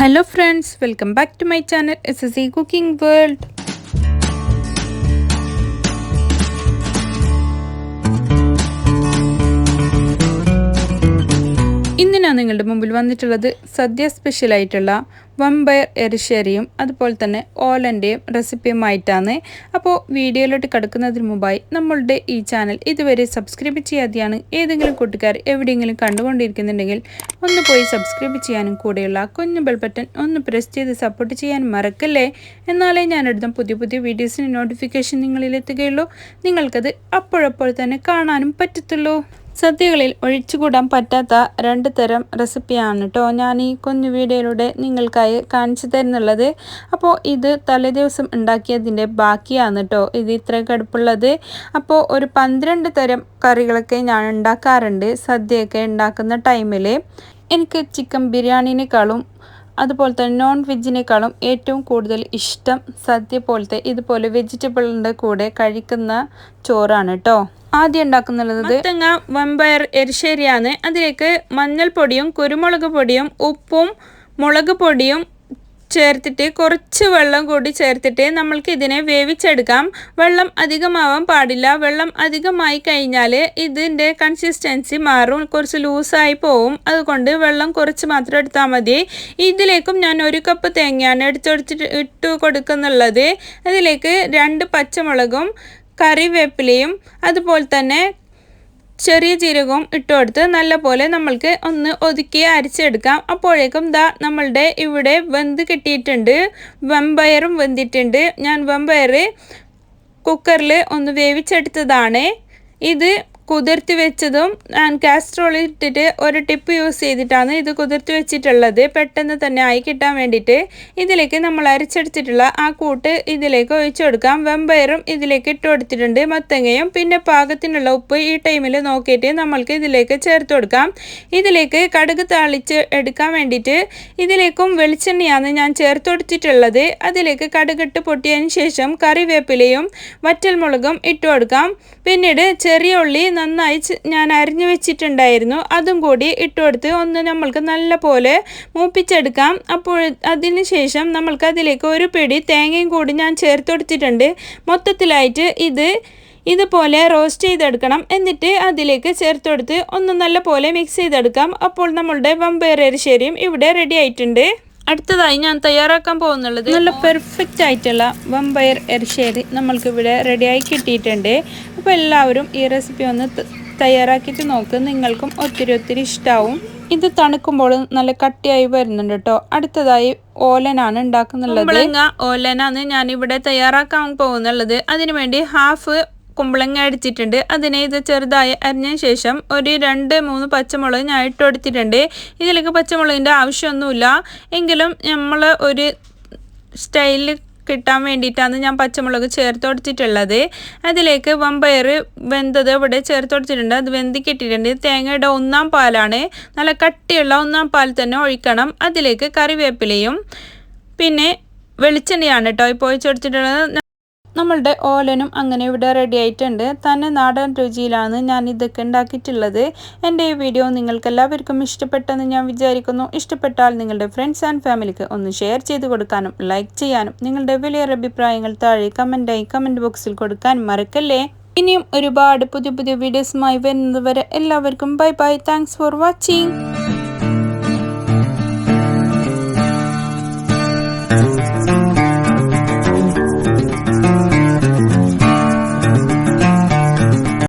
Hello friends, welcome back to my channel SSC Cooking World. ഇന്ന് ഞാൻ നിങ്ങളുടെ മുമ്പിൽ വന്നിട്ടുള്ളത് സദ്യ സ്പെഷ്യൽ ആയിട്ടുള്ള വമ്പയർ എരിശ്ശേരിയും അതുപോലെ തന്നെ ഓലൻ്റെയും റെസിപ്പിയുമായിട്ടാണ്. അപ്പോൾ വീഡിയോയിലോട്ട് കിടക്കുന്നതിന് മുമ്പായി നമ്മളുടെ ഈ ചാനൽ ഇതുവരെ സബ്സ്ക്രൈബ് ചെയ്യാതെയാണ് ഏതെങ്കിലും കൂട്ടുകാർ എവിടെയെങ്കിലും കണ്ടുകൊണ്ടിരിക്കുന്നുണ്ടെങ്കിൽ ഒന്ന് പോയി സബ്സ്ക്രൈബ് ചെയ്യാനും കൂടെയുള്ള കുഞ്ഞു ബെൽ ബട്ടൺ ഒന്ന് പ്രസ് ചെയ്ത് സപ്പോർട്ട് ചെയ്യാൻ മറക്കല്ലേ. എന്നാലേ ഞാനെടുത്ത പുതിയ പുതിയ വീഡിയോസിന് നോട്ടിഫിക്കേഷൻ നിങ്ങളിലെത്തുകയുള്ളൂ, നിങ്ങൾക്കത് അപ്പോഴപ്പോൾ തന്നെ കാണാനും പറ്റത്തുള്ളൂ. സദ്യകളിൽ ഒഴിച്ചുകൂടാൻ പറ്റാത്ത രണ്ട് തരം റെസിപ്പിയാണ് കേട്ടോ ഞാൻ ഈ കുഞ്ഞു വീഡിയോയിലൂടെ നിങ്ങൾക്കായി കാണിച്ചു തരുന്നുള്ളത്. അപ്പോൾ ഇത് തലേദിവസം ഉണ്ടാക്കിയതിൻ്റെ ബാക്കിയാണ് കേട്ടോ ഇത് ഇത്ര കടുപ്പുള്ളത്. അപ്പോൾ ഒരു 12 തരം കറികളൊക്കെ ഞാൻ ഉണ്ടാക്കാറുണ്ട് സദ്യയൊക്കെ ഉണ്ടാക്കുന്ന ടൈമിൽ. എനിക്ക് ചിക്കൻ ബിരിയാണിനേക്കാളും അതുപോലെ തന്നെ നോൺ വെജിനേക്കാളും ഏറ്റവും കൂടുതൽ ഇഷ്ടം സദ്യ പോലത്തെ ഇതുപോലെ വെജിറ്റബിളിൻ്റെ കൂടെ കഴിക്കുന്ന ചോറാണ് കേട്ടോ. ആദ്യം ഉണ്ടാക്കുന്നുള്ളത് തേങ്ങ വമ്പയർ എരിശ്ശേരിയാണ്. അതിലേക്ക് മഞ്ഞൾപ്പൊടിയും കുരുമുളക് പൊടിയും ഉപ്പും മുളക് പൊടിയും ചേർത്തിട്ട് കുറച്ച് വെള്ളം കൂടി ചേർത്തിട്ട് നമ്മൾക്ക് ഇതിനെ വേവിച്ചെടുക്കാം. വെള്ളം അധികമാവാൻ പാടില്ല. വെള്ളം അധികമായി കഴിഞ്ഞാൽ ഇതിൻ്റെ കൺസിസ്റ്റൻസി മാറും, കുറച്ച് ലൂസായി പോവും. അതുകൊണ്ട് വെള്ളം കുറച്ച് മാത്രം എടുത്താൽ മതി. ഇതിലേക്കും ഞാൻ 1 കപ്പ് തേങ്ങയാണ് ഇട്ട് കൊടുക്കുന്നുള്ളത്. അതിലേക്ക് 2 പച്ചമുളകും കറിവേപ്പിലയും അതുപോലെ തന്നെ ചെറിയ ജീരകവും ഇട്ട് കൊടുത്ത് നല്ലപോലെ നമ്മൾക്ക് ഒന്ന് ഒതുക്കി അരച്ചെടുക്കാം. അപ്പോഴേക്കും നമ്മളുടെ ഇവിടെ വെന്ത് കിട്ടിയിട്ടുണ്ട്, വമ്പയറും വെന്തിട്ടുണ്ട്. ഞാൻ വമ്പയർ കുക്കറിൽ ഒന്ന് വേവിച്ചെടുത്തതാണ്. ഇത് കുതിർത്തി വെച്ചതും ഞാൻ കാസ്ട്രോളിൽ ഇട്ടിട്ട് ഒരു ടിപ്പ് യൂസ് ചെയ്തിട്ടാണ് ഇത് കുതിർത്തി വെച്ചിട്ടുള്ളത്, പെട്ടെന്ന് തന്നെ ആയി കിട്ടാൻ വേണ്ടിയിട്ട്. ഇതിലേക്ക് നമ്മൾ അരച്ചെടുത്തിട്ടുള്ള ആ കൂട്ട് ഇതിലേക്ക് ഒഴിച്ചു കൊടുക്കാം. വെമ്പയറും ഇതിലേക്ക് ഇട്ട് കൊടുത്തിട്ടുണ്ട്, മത്തങ്ങയും. പിന്നെ പാകത്തിനുള്ള ഉപ്പ് ഈ ടൈമിൽ നോക്കിയിട്ട് നമ്മൾക്ക് ഇതിലേക്ക് ചേർത്ത് കൊടുക്കാം. ഇതിലേക്ക് കടുക് താളിച്ച് എടുക്കാൻ വേണ്ടിയിട്ട് ഇതിലേക്കും വെളിച്ചെണ്ണയാണ് ഞാൻ ചേർത്ത് കൊടുത്തിട്ടുള്ളത്. അതിലേക്ക് കടുകിട്ട് പൊട്ടിയതിന് ശേഷം കറിവേപ്പിലയും വറ്റൽമുളകും ഇട്ട് കൊടുക്കാം. പിന്നീട് ചെറിയ ഉള്ളി നന്നായി ഞാൻ അരിഞ്ഞു വെച്ചിട്ടുണ്ടായിരുന്നു, അതും കൂടി ഇട്ട് കൊടുത്ത് ഒന്ന് നമ്മൾക്ക് നല്ല പോലെ മൂപ്പിച്ചെടുക്കാം. അപ്പോൾ അതിന് ശേഷം നമ്മൾക്ക് അതിലേക്ക് ഒരു പിടി തേങ്ങയും കൂടി ഞാൻ ചേർത്ത് കൊടുത്തിട്ടുണ്ട്. മൊത്തത്തിലായിട്ട് ഇതുപോലെ റോസ്റ്റ് ചെയ്തെടുക്കണം. എന്നിട്ട് അതിലേക്ക് ചേർത്ത് കൊടുത്ത് ഒന്ന് നല്ല പോലെ മിക്സ് ചെയ്തെടുക്കാം. അപ്പോൾ നമ്മളുടെ വമ്പയർ എരിശ്ശേരിയും ഇവിടെ റെഡി ആയിട്ടുണ്ട്. അടുത്തതായി ഞാൻ തയ്യാറാക്കാൻ പോകുന്നുള്ളത് നല്ല പെർഫെക്റ്റ് ആയിട്ടുള്ള വമ്പയർ എരിശ്ശേരി നമ്മൾക്കിവിടെ റെഡിയായി കിട്ടിയിട്ടുണ്ട്. അപ്പോൾ എല്ലാവരും ഈ റെസിപ്പി ഒന്ന് തയ്യാറാക്കിയിട്ട് നോക്ക്, നിങ്ങൾക്കും ഒത്തിരി ഇഷ്ടമാവും. ഇത് തണുക്കുമ്പോൾ നല്ല കട്ടിയായി വരുന്നുണ്ട് കേട്ടോ. അടുത്തതായി ഓലനാണ് ഉണ്ടാക്കുന്നുള്ളത്. ഓലനാണ് ഞാനിവിടെ തയ്യാറാക്കാൻ പോകുന്നുള്ളത്. അതിനുവേണ്ടി ഹാഫ് കുമ്പളങ്ങ അടിച്ചിട്ടുണ്ട്. അതിനെ ഇത് ചെറുതായി അരിഞ്ഞതിന് ശേഷം ഒരു 2-3 പച്ചമുളക് ഞാൻ ഇട്ട് കൊടുത്തിട്ടുണ്ട്. ഇതിലേക്ക് പച്ചമുളകിൻ്റെ ആവശ്യമൊന്നുമില്ല, എങ്കിലും നമ്മൾ ഒരു സ്റ്റൈലിൽ കിട്ടാൻ വേണ്ടിയിട്ടാണ് ഞാൻ പച്ചമുളക് ചേർത്ത് കൊടുത്തിട്ടുള്ളത്. അതിലേക്ക് വമ്പയർ വെന്തത് ഇവിടെ ചേർത്ത് കൊടുത്തിട്ടുണ്ട്, അത് വെന്തി കിട്ടിയിട്ടുണ്ട്. തേങ്ങയുടെ 1-ാം പാലാണ്, നല്ല കട്ടിയുള്ള 1-ാം പാൽ തന്നെ ഒഴിക്കണം. അതിലേക്ക് കറിവേപ്പിലയും പിന്നെ വെളിച്ചെണ്ണയാണ് കേട്ടോ ഇപ്പോൾ ഒഴിച്ച് കൊടുത്തിട്ടുള്ളത്. നമ്മളുടെ ഓലനും അങ്ങനെ ഇവിടെ റെഡി ആയിട്ടുണ്ട്. തന്നെ നാടൻ രുചിയിലാണ് ഞാൻ ഇതൊക്കെ ഉണ്ടാക്കിയിട്ടുള്ളത്. എൻ്റെ ഈ വീഡിയോ നിങ്ങൾക്ക് എല്ലാവർക്കും ഇഷ്ടപ്പെട്ടെന്ന് ഞാൻ വിചാരിക്കുന്നു. ഇഷ്ടപ്പെട്ടാൽ നിങ്ങളുടെ ഫ്രണ്ട്സ് ആൻഡ് ഫാമിലിക്ക് ഒന്ന് ഷെയർ ചെയ്ത് കൊടുക്കാനും ലൈക്ക് ചെയ്യാനും നിങ്ങളുടെ വലിയൊരു അഭിപ്രായങ്ങൾ താഴെ കമൻറ്റ് ബോക്സിൽ കൊടുക്കാനും മറക്കല്ലേ. ഇനിയും ഒരുപാട് പുതിയ വീഡിയോസുമായി വരുന്നത് വരെ എല്ലാവർക്കും ബൈ. Thanks for watching.